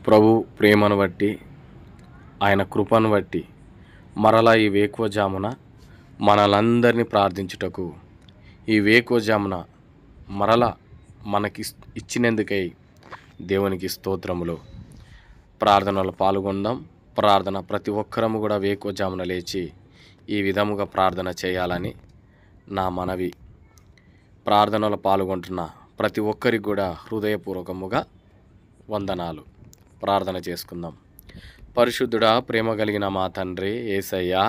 ప్రభు ప్రేమను బట్టి ఆయన కృపను బట్టి మరలా ఈ వేకువజామున మనలందరినీ ప్రార్థించుటకు ఈ వేకువజామున మరలా మనకి ఇచ్చినందుకై దేవునికి స్తోత్రములు. ప్రార్థనలో పాల్గొందాం. ప్రార్థన ప్రతి ఒక్కరము కూడా వేకువజామున లేచి ఈ విధముగా ప్రార్థన చేయాలని నా మనవి. ప్రార్థనలో పాల్గొంటున్న ప్రతి ఒక్కరికి కూడా హృదయపూర్వకముగా వందనాలు. ప్రార్థన చేసుకుందాం. పరిశుద్ధుడా, ప్రేమ కలిగిన మా తండ్రి యేసయ్యా,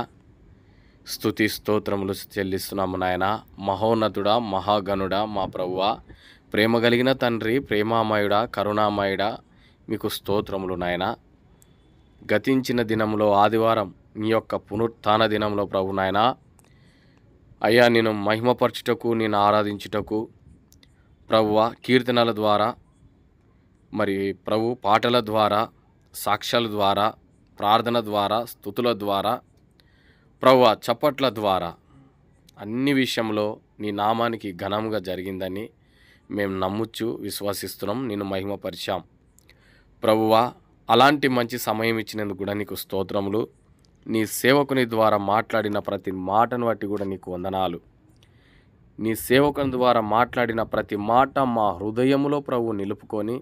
స్తుతి స్తోత్రములు చెల్లిస్తున్నాము నాయన. మహోన్నతుడా, మహాగణుడా, మా ప్రభువా, ప్రేమ కలిగిన తండ్రి, ప్రేమామయుడా, కరుణామయుడా, మీకు స్తోత్రములు నాయన. గతించిన దినంలో ఆదివారం నీ యొక్క పునరుత్థాన దినంలో ప్రభు నాయన అయ్యా, నేను మహిమపరచుటకు, నేను ఆరాధించుటకు ప్రభువా కీర్తనల ద్వారా, మరి ప్రభు పాటల ద్వారా, సాక్ష్యాల ద్వారా, ప్రార్థన ద్వారా, స్తుతుల ద్వారా, ప్రభువా చప్పట్ల ద్వారా అన్ని విషయంలో నీ నామానికి ఘనముగా జరిగిందని మేము నమ్ముచ్చు విశ్వసిస్తున్నాం. నేను మహిమపరిచాం ప్రభువా. అలాంటి మంచి సమయం ఇచ్చినందుకు కూడా నీకు స్తోత్రములు. నీ సేవకుని ద్వారా మాట్లాడిన ప్రతి మాటను బట్టి కూడా నీకు వందనాలు. నీ సేవకుని ద్వారా మాట్లాడిన ప్రతి మాట మా హృదయములో ప్రభు నిలుపుకొని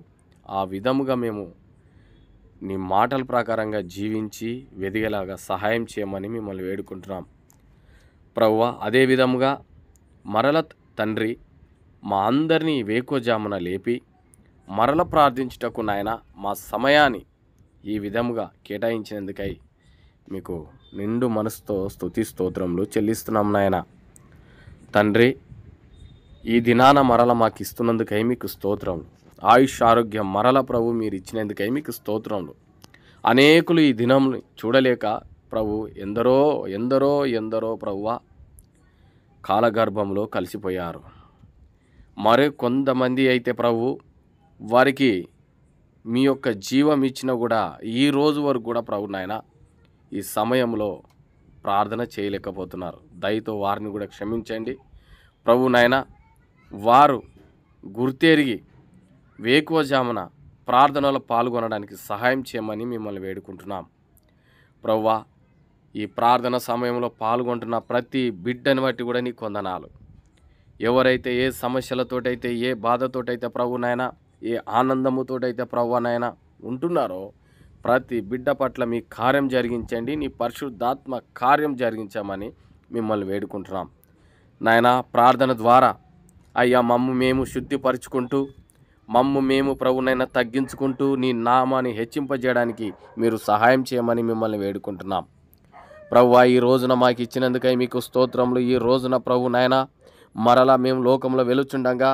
ఆ విధముగా మేము నీ మాటల ప్రకారంగా జీవించి వెదిగేలాగా సహాయం చేయమని మిమ్మల్ని వేడుకుంటున్నాం ప్రభువా. అదే విధముగా మరల తండ్రి మా అందరినీ వేకువజామున లేపి మరల ప్రార్థించుటకు నాయన మా సమయాన్ని ఈ విధముగా కేటాయించినందుకై మీకు నిండు మనసుతో స్తుతి స్తోత్రములు చెల్లిస్తున్నాం నాయన. తండ్రి, ఈ దినాన మరల మాకు ఇస్తున్నందుకై మీకు స్తోత్రములు. ఆయుష్ ఆరోగ్యం మరల ప్రభు మీరు ఇచ్చినందుకై మీకు స్తోత్రములు. అనేకులు ఈ దినం చూడలేక ప్రభు ఎందరో ఎందరో ఎందరో ప్రభువ కాలగర్భంలో కలిసిపోయారు. మరి కొంతమంది అయితే ప్రభు వారికి మీ యొక్క జీవం ఇచ్చినా కూడా ఈ రోజు వరకు కూడా ప్రభు నాయన ఈ సమయంలో ప్రార్థన చేయలేకపోతున్నారు. దయతో వారిని కూడా క్షమించండి ప్రభు నాయన. వారు గుర్తెరిగి వేకువజామున ప్రార్థనలో పాల్గొనడానికి సహాయం చేయమని మిమ్మల్ని వేడుకుంటున్నాం ప్రభువా. ఈ ప్రార్థన సమయంలో పాల్గొంటున్న ప్రతి బిడ్డని బట్టి కూడా నీకు వందనాలు. ఎవరైతే ఏ సమస్యలతోటైతే, ఏ బాధతోటైతే ప్రభు నాయన, ఏ ఆనందముతోటైతే ప్రభు నాయన ఉంటున్నారో ప్రతి బిడ్డ పట్ల మీ కార్యం జరిగించండి. నీ పరిశుద్ధాత్మ కార్యం జరిగించమని మిమ్మల్ని వేడుకుంటున్నాం నాయన. ప్రార్థన ద్వారా అయ్యా మమ్ము మేము శుద్ధిపరుచుకుంటూ, మమ్ము మేము ప్రభునైనా తగ్గించుకుంటూ నీ నామాన్ని హెచ్చింపజేయడానికి మీరు సహాయం చేయమని మిమ్మల్ని వేడుకుంటున్నాం ప్రభువా. ఈ రోజున మాకు ఇచ్చినందుకై మీకు స్తోత్రములు. ఈ రోజున ప్రభు నాయన మరలా మేము లోకంలో వెలుచుండగా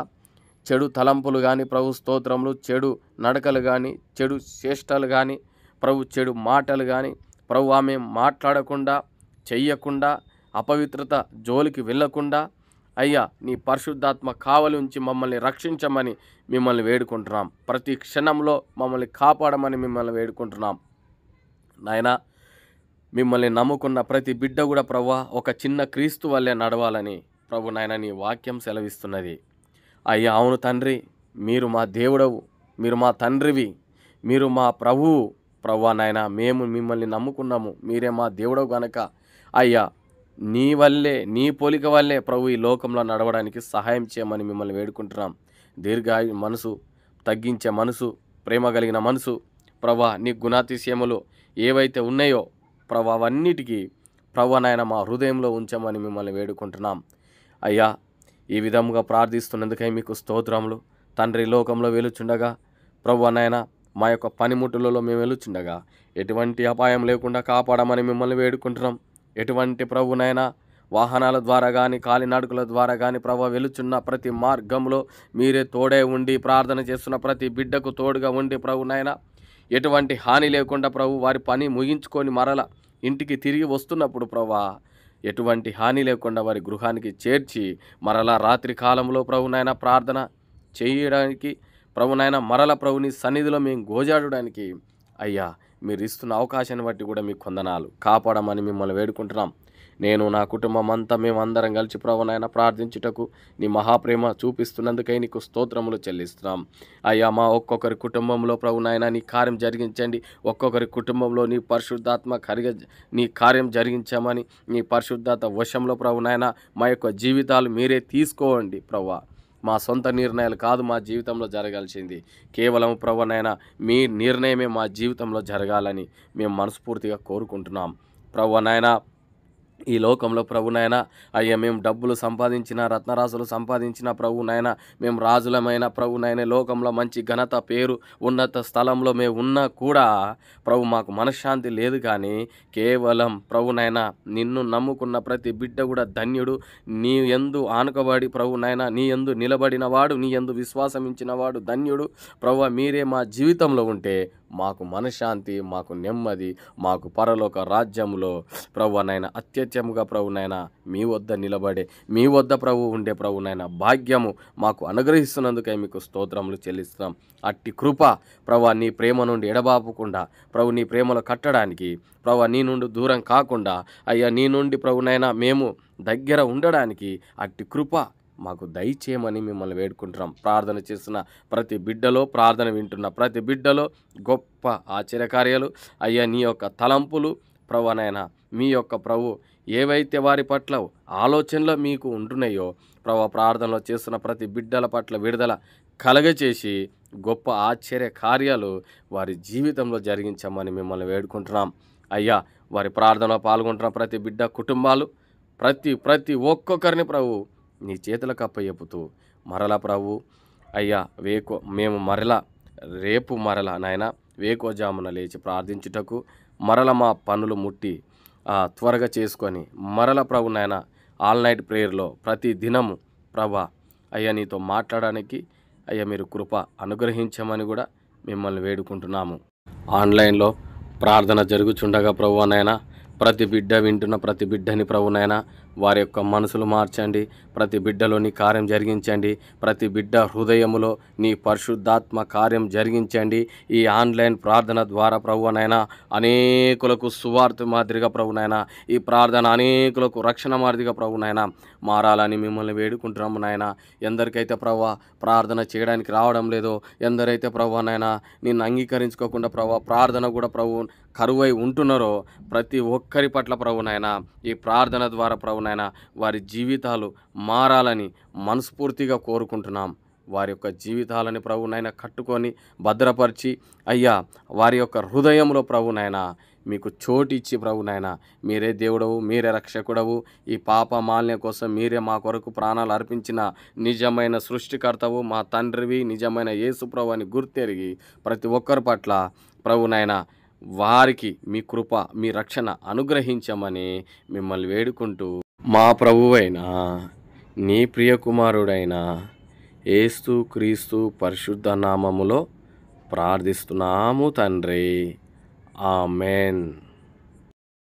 చెడు తలంపులు కానీ ప్రభు స్తోత్రములు, చెడు నడకలు కానీ, చెడు చేష్టలు కానీ ప్రభు, చెడు మాటలు కానీ ప్రభు మేము మాట్లాడకుండా, చెయ్యకుండా, అపవిత్రత జోలికి వెళ్ళకుండా అయ్యా నీ పరిశుద్ధాత్మ కావలి ఉంచి మమ్మల్ని రక్షించమని మిమ్మల్ని వేడుకుంటున్నాం. ప్రతి క్షణంలో మమ్మల్ని కాపాడమని మిమ్మల్ని వేడుకుంటున్నాం నాయన. మిమ్మల్ని నమ్ముకున్న ప్రతి బిడ్డ కూడా ప్రభు ఒక చిన్న క్రీస్తు వల్లే నడవాలని ప్రభు నాయన నీ వాక్యం సెలవిస్తున్నది. అయ్యా అవును తండ్రి, మీరు మా దేవుడవు, మీరు మా తండ్రివి, మీరు మా ప్రభువు ప్రభువా నాయన. మేము మిమ్మల్ని నమ్ముకున్నాము, మీరే మా దేవుడవు గనక అయ్యా నీ వల్లే, నీ పోలిక వల్లే ప్రభు ఈ లోకంలో నడవడానికి సహాయం చేయమని మిమ్మల్ని వేడుకుంటున్నాం. దీర్ఘాయు మనసు, తగ్గించే మనసు, ప్రేమ కలిగిన మనసు ప్రభా, నీ గుణాతిశయములు ఏవైతే ఉన్నాయో ప్రభా అవన్నిటికీ ప్రభు నాయన మా హృదయంలో ఉంచమని మిమ్మల్ని వేడుకుంటున్నాం అయ్యా. ఈ విధముగా ప్రార్థిస్తున్నందుకై మీకు స్తోత్రములు తండ్రి. లోకంలో వెలుచుండగా ప్రభు నాయన మా యొక్క పనిముట్టులలో మేము వెలుచుండగా ఎటువంటి అపాయం లేకుండా కాపాడమని మిమ్మల్ని వేడుకుంటున్నాం. ఎటువంటి ప్రభునైనా వాహనాల ద్వారా కానీ, కాలినడకల ద్వారా కానీ ప్రభు వెలుచున్న ప్రతి మార్గంలో మీరే తోడే ఉండి, ప్రార్థన చేస్తున్న ప్రతి బిడ్డకు తోడుగా ఉండి ప్రభునైనా ఎటువంటి హాని లేకుండా ప్రభు వారి పని ముగించుకొని మరల ఇంటికి తిరిగి వస్తున్నప్పుడు ప్రభా ఎటువంటి హాని లేకుండా వారి గృహానికి చేర్చి మరలా రాత్రి కాలంలో ప్రభునైనా ప్రార్థన చేయడానికి ప్రభునైనా మరల ప్రభుని సన్నిధిలో మేము గోజాడడానికి అయ్యా మీరు ఇస్తున్న అవకాశాన్ని బట్టి కూడా మీకు వందనాలు. కాపాడమని మిమ్మల్ని వేడుకుంటున్నాం. నేను నా కుటుంబం అంతా మేమందరం కలిసి ప్రభు నాయన ప్రార్థించుటకు నీ మహాప్రేమ చూపిస్తున్నందుకై నీకు స్తోత్రములు చెల్లిస్తున్నాం. అయ్యా, మా ఒక్కొక్కరి కుటుంబంలో ప్రభు నాయన నీ కార్యం జరిగించండి. ఒక్కొక్కరి కుటుంబంలో నీ పరిశుద్ధాత్మ నీ కార్యం జరిగించామని నీ పరిశుద్ధాత్మ వశంలో ప్రభు నాయన మా యొక్క జీవితాలు మీరే తీసుకోండి ప్రభువా. మా సొంత నిర్ణయాలు కాదు మా జీవితంలో జరగాల్సింది, కేవలం ప్రభువనైనా మీ నిర్ణయమే మా జీవితంలో జరగాలని మేము మనస్ఫూర్తిగా కోరుకుంటున్నాం. ప్రభువనైనా ఈ లోకంలో ప్రభునైనా అయ్యా, మేము డబ్బులు సంపాదించిన, రత్నరాశులు సంపాదించిన ప్రభునైనా, మేము రాజులమైన ప్రభునైనా, లోకంలో మంచి ఘనత, పేరు, ఉన్నత స్థలంలో మేము ఉన్నా కూడా ప్రభు మాకు మనశ్శాంతి లేదు. కానీ కేవలం ప్రభునైనా నిన్ను నమ్ముకున్న ప్రతి బిడ్డ కూడా ధన్యుడు. నీ యందు ఆనుకబడి ప్రభునైనా నీ యందు నిలబడిన వాడు, నీ యందు విశ్వాసం ఇచ్చిన వాడు ధన్యుడు. ప్రభు మీరే మా జీవితంలో ఉంటే మాకు మనశ్శాంతి, మాకు నెమ్మది, మాకు పరలోక రాజ్యంలో ప్రభువనైనా అత్యత్యముగా ప్రభునైనా మీ వద్ద నిలబడే, మీ వద్ద ప్రభు ఉండే ప్రభునైనా భాగ్యము మాకు అనుగ్రహిస్తున్నందుకై మీకు స్తోత్రములు చెల్లిస్తున్నాం. అట్టి కృప ప్రభు నీ ప్రేమ నుండి ఎడబాపకుండా ప్రభు నీ ప్రేమలో కట్టడానికి, ప్రభు నీ నుండి దూరం కాకుండా అయ్యా నీ నుండి ప్రభునైనా మేము దగ్గర ఉండడానికి అట్టి కృప మాకు దయచేయమని మిమ్మల్ని వేడుకుంటున్నాం. ప్రార్థన చేస్తున్న ప్రతి బిడ్డలో, ప్రార్థన వింటున్న ప్రతి బిడ్డలో గొప్ప ఆశ్చర్యకార్యాలు అయ్యా నీ యొక్క తలంపులు ప్రభువనైనా, మీ యొక్క ప్రభు ఏవైతే వారి పట్ల ఆలోచనలో మీకు ఉంటున్నాయో ప్రభు ప్రార్థనలో చేస్తున్న ప్రతి బిడ్డల పట్ల విడుదల కలగచేసి గొప్ప ఆశ్చర్య కార్యాలు వారి జీవితంలో జరిగించమని మిమ్మల్ని వేడుకుంటున్నాం. అయ్యా, వారి ప్రార్థనలో పాల్గొంటున్న ప్రతి బిడ్డ కుటుంబాలు ప్రతి ఒక్కొక్కరిని ప్రభు నీ చేతులకు అప్పచెప్పుతూ మరలా ప్రభు అయ్యా మేము రేపు నాయన వేకోజామున లేచి ప్రార్థించుటకు మరల మా పనులు ముట్టి త్వరగా చేసుకొని మరల ప్రభు నాయన ఆల్ నైట్ ప్రేయర్లో ప్రతి దినము ప్రభా అయ్యా నీతో మాట్లాడడానికి అయ్యా మీరు కృప అనుగ్రహించమని కూడా మిమ్మల్ని వేడుకుంటున్నాము. ఆన్లైన్లో ప్రార్థన జరుగుచుండగా ప్రభువనైనా ప్రతి బిడ్డ వింటున్న ప్రతి బిడ్డని ప్రభునైనా వారి యొక్క మనసులు మార్చండి. ప్రతి బిడ్డలో నీ కార్యం జరిగించండి. ప్రతి బిడ్డ హృదయములో నీ పరిశుద్ధాత్మ కార్యం జరిగించండి. ఈ ఆన్లైన్ ప్రార్థన ద్వారా ప్రభువనైనా అనేకులకు సువార్త మాదిరిగా ప్రభునైనా ఈ ప్రార్థన అనేకులకు రక్షణ మాదిరిగా ప్రభునైనా మారాలని మిమ్మల్ని వేడుకుంటున్నాము నాయన. ఎందరికైతే ప్రభు ప్రార్థన చేయడానికి రావడం లేదో, ఎందరైతే ప్రభువనైనా నిన్ను అంగీకరించుకోకుండా ప్రభు ప్రార్థన కూడా ప్రభు కరువై ఉంటున్నారో ప్రతి ఒక్కరి పట్ల ప్రభునైనా ఈ ప్రార్థన ద్వారా ప్రభునైనా వారి జీవితాలు మారాలని మనస్ఫూర్తిగా కోరుకుంటున్నాం. వారి యొక్క జీవితాలని ప్రభునైనా కట్టుకొని భద్రపరిచి అయ్యా వారి యొక్క హృదయంలో ప్రభునైనా మీకు చోటిచ్చి ప్రభునైనా మీరే దేవుడవు, మీరే రక్షకుడవు, ఈ పాప మాలిన్య కోసం మీరే మా కొరకు ప్రాణాలు అర్పించిన నిజమైన సృష్టికర్తవు, మా తండ్రివి, నిజమైన యేసు ప్రభు అని గుర్తెరిగి ప్రతి ఒక్కరి పట్ల ప్రభునైనా వారికి మీ కృప, మీ రక్షణ అనుగ్రహించమని మిమ్మల్ని వేడుకుంటూ మా ప్రభువైన నీ ప్రియకుమారుడైన యేసు క్రీస్తు పరిశుద్ధ నామములో ప్రార్థిస్తున్నాము తండ్రి. ఆమెన్.